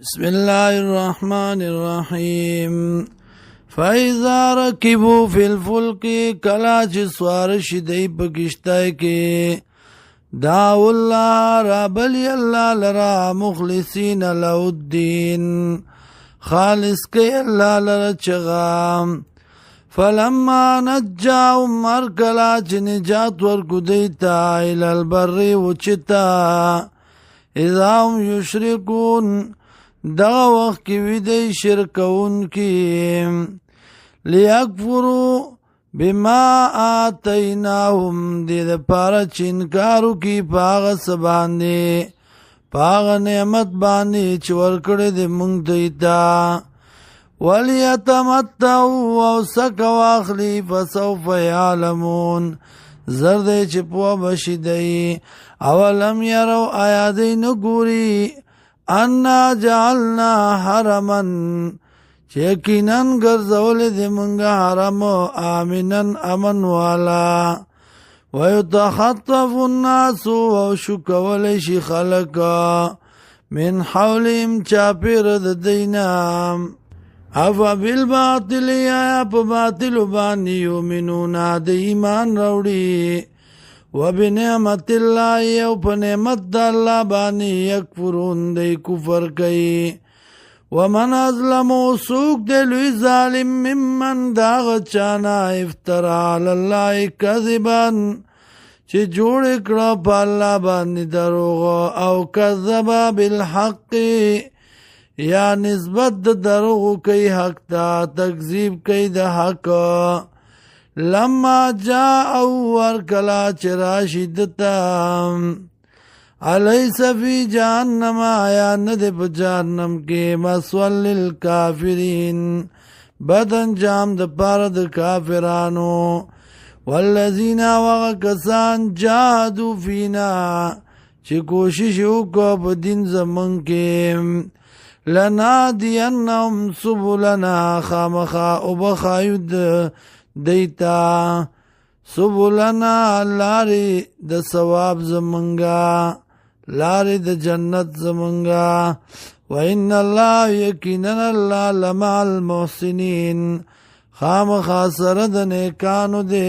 بسم الله الرحمن الرحيم فإذا ركبوا في الفلك کلا چه سوار شدی پکشتای که دعو الله رابلی اللہ لرا مخلصین له الدین خالص کی اللہ لرا چغام فلما نجاهم مرکلا چه نجات ورکو دیتا الى البر وچتا اذا هم یشرکون دغه وخت کې وی دی شرکون کې لیکفروا بما آتیناهم دې دپاره چې انکارو کې پاغه څه باندې پاغه نعمت باندې چې ورکړی دی مونږ دوی ته ولیتمتعوا او سک واخلي فسوف یعلمون زر دی چې پوه بشي دی اولم یرو آیا دی نه ګوري انا جعلنا حرما یقیناً گرزول دی منگا حرم آمنا امن والا ویتخطف الناس وشکول شی خلقا من حولهم چاپیر دینا افا بالباطل یا پا باطل بانی یومنون دی ایمان روڑی وبنعمت الله یو په نعمت د الله باندې یکفرون دی کفر کوي ومن ازلم سوق دی لوی ظالم ممن داغ چانا افترا علی الله کذبا چې جوړ کړه په الله باندې دروغ او کذب بالحق یا نسبت د دروغ کوي حق ته تکذیب کوي د حق لما جاء ورکلا چراشدتا علیس فی جہنم آیا ند پا جہنم کے مسول للکافرین بد انجام د پار د کافرانو والذین وغکسان جاہدو فینا چی کوشش اوکو پا دین زمن کے لنا دینهم سبولنا خامخا ابخایود دیتا سبولنا لاری د ثواب زمنگا لاری د جنت زمنگا وان الله یقینا الله لمع المحسنین خام خاصر د نیکانو دے